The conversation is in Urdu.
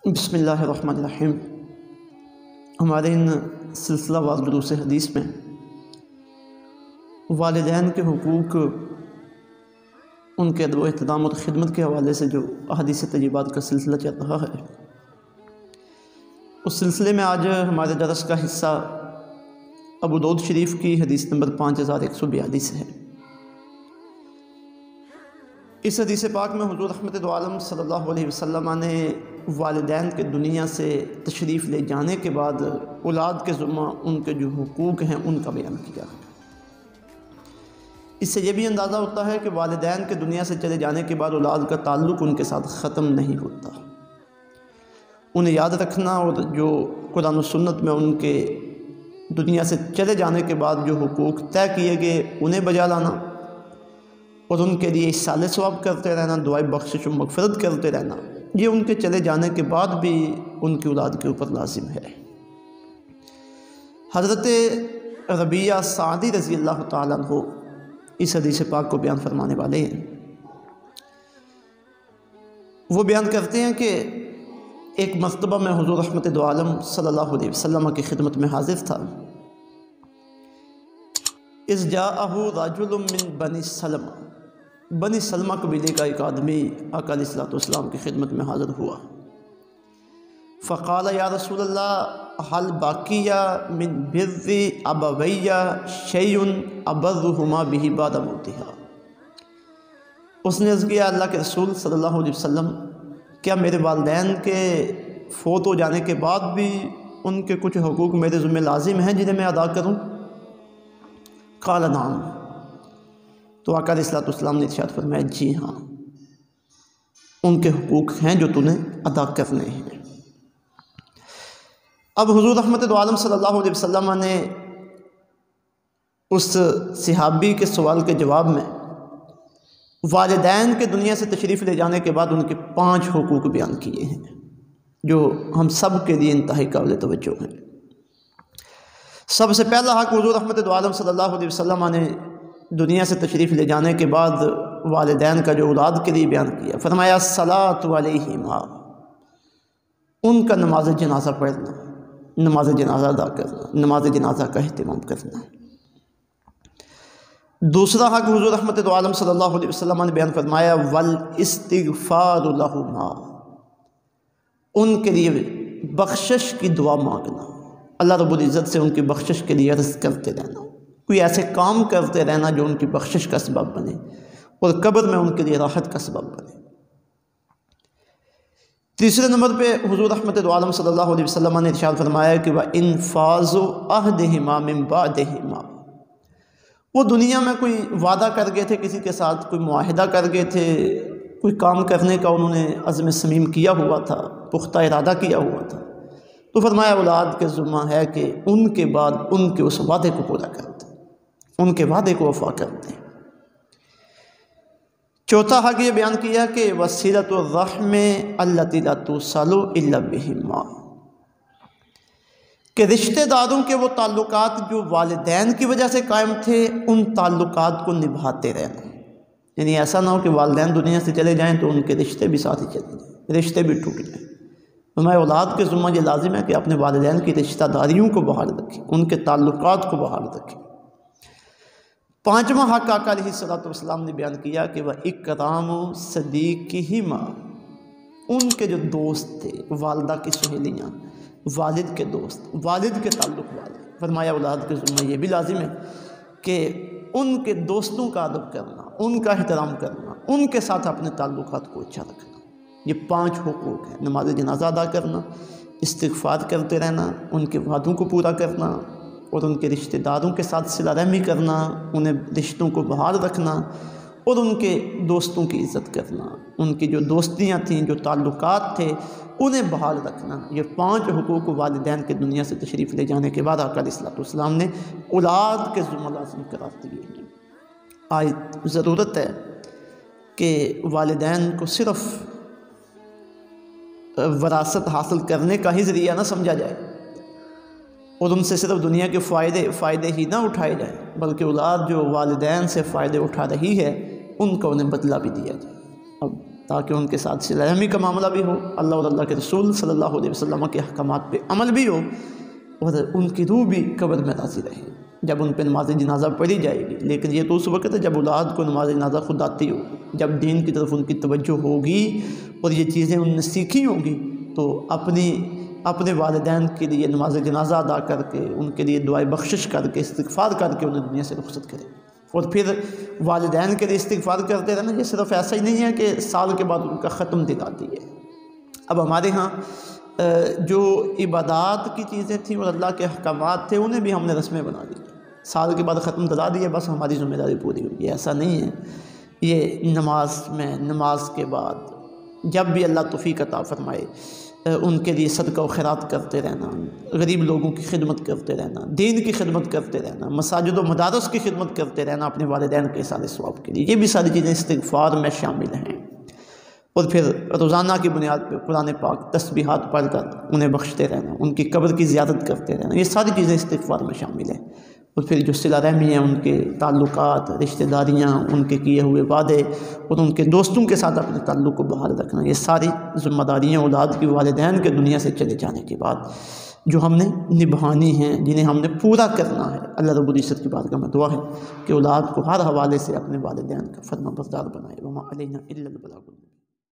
بسم اللہ الرحمن الرحیم۔ ہمارے ان سلسلہ وار دروس حدیث میں والدین کے حقوق، ان کے ادب و احترام اور خدمت کے حوالے سے جو احادیث طیبات کا سلسلہ چل رہا ہے، اس سلسلے میں آج ہمارے درس کا حصہ ابو داؤد شریف کی حدیث نمبر 5142 ہے۔ اس حدیث پاک میں حضور رحمت دو عالم صلی اللہ علیہ وسلم نے والدین کے دنیا سے تشریف لے جانے کے بعد اولاد کے ذمہ ان کے جو حقوق ہیں ان کا بیان کیا۔ اس سے یہ بھی اندازہ ہوتا ہے کہ والدین کے دنیا سے چلے جانے کے بعد اولاد کا تعلق ان کے ساتھ ختم نہیں ہوتا، انہیں یاد رکھنا اور جو قرآن و سنت میں ان کے دنیا سے چلے جانے کے بعد جو حقوق طے کیے گئے انہیں بجا لانا اور ان کے لیے ایصال ثواب کرتے رہنا، دعائے بخشش و مغفرت کرتے رہنا، یہ ان کے چلے جانے کے بعد بھی ان کی اولاد کے اوپر لازم ہے۔ حضرت ربیعہ سعدی رضی اللہ تعالیٰ عنہ اس حدیث پاک کو بیان فرمانے والے ہیں۔ وہ بیان کرتے ہیں کہ ایک مرتبہ میں حضور رحمت دو عالم صلی اللہ علیہ وسلم کی خدمت میں حاضر تھا۔ اذ جاءہ رجل من بنی سلمہ، بنی سلمہ قبیلے کا ایک آدمی آقا علیہ الصلوۃ والسلام کی خدمت میں حاضر ہوا۔ فقال یا رسول اللہ هل بقی من بر ابوی شیء ابرهما به بعد موتهما۔ اس نے عرض کیا اللہ کے رسول صلی اللہ علیہ وسلم، کیا میرے والدین کے فوت ہو جانے کے بعد بھی ان کے کچھ حقوق میرے ذمہ لازم ہیں جنہیں میں ادا کروں؟ قال نعم۔ تو آقا علیہ الصلوۃ والسلام نے ارشاد فرمایا جی ہاں، ان کے حقوق ہیں جو تو نے ادا کرنے ہیں۔ اب حضور رحمت دو عالم صلی اللہ علیہ وسلم نے اس صحابی کے سوال کے جواب میں والدین کے دنیا سے تشریف لے جانے کے بعد ان کے 5 حقوق بیان کیے ہیں جو ہم سب کے لیے انتہائی قابل توجہ ہیں۔ سب سے پہلا حق حضور رحمت دو عالم صلی اللہ علیہ وسلم نے دنیا سے تشریف لے جانے کے بعد والدین کا جو اولاد کے لیے بیان کیا، فرمایا الصلاۃ علیہما، ان کا نماز جنازہ پڑھنا، نماز جنازہ ادا کرنا، نماز جنازہ کا اہتمام کرنا۔ دوسرا حق حضور رحمت دو عالم صلی اللہ علیہ وسلم نے بیان فرمایا والاستغفار لہما، ان کے لیے بخشش کی دعا مانگنا، اللہ رب العزت سے ان کی بخشش کے لیے عرض کرتے رہنا، کوئی ایسے کام کرتے رہنا جو ان کی بخشش کا سبب بنے اور قبر میں ان کے لیے راحت کا سبب بنے۔ تیسرے نمبر پہ حضور رحمت دو عالم صلی اللہ علیہ وسلم نے ارشاد فرمایا کہ وَإِنفَاذُ عَهْدِهِمَا مِن بَعْدِهِمَا، وہ دنیا میں کوئی وعدہ کر گئے تھے کسی کے ساتھ، کوئی معاہدہ کر گئے تھے، کوئی کام کرنے کا انہوں نے عزم صمیم کیا ہوا تھا، پختہ ارادہ کیا ہوا تھا، تو فرمایا اولاد کے ذمہ ہے کہ ان کے بعد ان کے اس وعدے کو پورا کر دیں، ان کے وعدے کو وفا کر دیں۔ چوتھا حق یہ بیان کیا کہ وصیلۃ الرحم التی لا توصل الا بہما، کہ رشتہ داروں کے وہ تعلقات جو والدین کی وجہ سے قائم تھے ان تعلقات کو نبھاتے رہنا، یعنی ایسا نہ ہو کہ والدین دنیا سے چلے جائیں تو ان کے رشتے بھی ساتھ ہی چلے جائیں، رشتے بھی ٹوٹ جائیں۔ ہمارے اولاد کے ذمہ یہ لازم ہے کہ اپنے والدین کی رشتہ داریوں کو بحال رکھیں، ان کے تعلقات کو بحال رکھیں۔ پانچواں حق آقا علیہ الصلوۃ والسلام نے بیان کیا کہ وہ اکرام صدیقہما، ان کے جو دوست تھے، والدہ کی سہیلیاں، والد کے دوست، والد کے تعلق والے، فرمایا اولاد کے ذمہ یہ بھی لازم ہے کہ ان کے دوستوں کا ادب کرنا، ان کا احترام کرنا، ان کے ساتھ اپنے تعلقات کو اچھا رکھنا۔ یہ 5 حقوق ہیں، نماز جنازہ ادا کرنا، استغفار کرتے رہنا، ان کے وعدوں کو پورا کرنا اور ان کے رشتہ داروں کے ساتھ صلہ رحمی کرنا، انہیں رشتوں کو بحال رکھنا اور ان کے دوستوں کی عزت کرنا، ان کی جو دوستیاں تھیں، جو تعلقات تھے انہیں بحال رکھنا۔ یہ 5 حقوق والدین کے دنیا سے تشریف لے جانے کے بعد آقا علیہ الصلوۃ والسلام نے اولاد کے ذمہ لازم قرار دیے ہیں۔ آج ضرورت ہے کہ والدین کو صرف وراثت حاصل کرنے کا ہی ذریعہ نہ سمجھا جائے اور ان سے صرف دنیا کے فائدے ہی نہ اٹھائے جائیں، بلکہ اولاد جو والدین سے فائدے اٹھا رہی ہے ان کو انہیں بدلہ بھی دیا جائے۔ اب تاکہ ان کے ساتھ صلہ رحمی کا معاملہ بھی ہو، اللہ اور اللہ کے رسول صلی اللہ علیہ وسلم کے احکامات پہ عمل بھی ہو، اور ان کی روح بھی قبر میں راضی رہے جب ان پہ نماز جنازہ پڑھی جائے گی۔ لیکن یہ تو اس وقت ہے جب اولاد کو نماز جنازہ خود آتی ہو، جب دین کی طرف ان کی توجہ ہوگی اور یہ چیزیں ان نے سیکھی ہوں گی، تو اپنے والدین کے لیے نماز جنازہ ادا کر کے، ان کے لیے دعائے بخشش کر کے، استغفار کر کے انہیں دنیا سے رخصت کرے۔ اور پھر والدین کے لیے استغفار کرتے رہنا، یہ صرف ایسا ہی نہیں ہے کہ سال کے بعد ان کا ختم دل آتی ہے۔ اب ہمارے ہاں جو عبادات کی چیزیں تھیں اور اللہ کے احکامات تھے، انہیں بھی ہم نے رسمیں بنا لی، سال کے بعد ختم دلا دیے، بس ہماری ذمہ داری پوری ہوئی۔ یہ ایسا نہیں ہے۔ یہ نماز کے بعد جب بھی اللہ توفیق عطا فرمائے ان کے لیے صدقہ و خیرات کرتے رہنا، غریب لوگوں کی خدمت کرتے رہنا، دین کی خدمت کرتے رہنا، مساجد و مدارس کی خدمت کرتے رہنا اپنے والدین کے اصالِ ثواب کے لیے، یہ بھی ساری چیزیں استغفار میں شامل ہیں۔ اور پھر روزانہ کی بنیاد پہ قرآن پاک تسبیحات پڑھ کر انہیں بخشتے رہنا، ان کی قبر کی زیارت کرتے رہنا، یہ ساری چیزیں استغفار میں شامل ہیں۔ اور پھر جو صلہ رحمی ہیں، ان کے تعلقات، رشتہ داریاں، ان کے کیے ہوئے وعدے اور ان کے دوستوں کے ساتھ اپنے تعلق کو بحال رکھنا، یہ ساری ذمہ داریاں اولاد کی والدین کے دنیا سے چلے جانے کے بعد جو ہم نے نبھانی ہیں، جنہیں ہم نے پورا کرنا ہے۔ اللہ رب العزت کی بارگاہ میں دعا ہے کہ اولاد کو ہر حوالے سے اپنے والدین کا فرما بردار بنائے۔ وما علینا الا البلاغ۔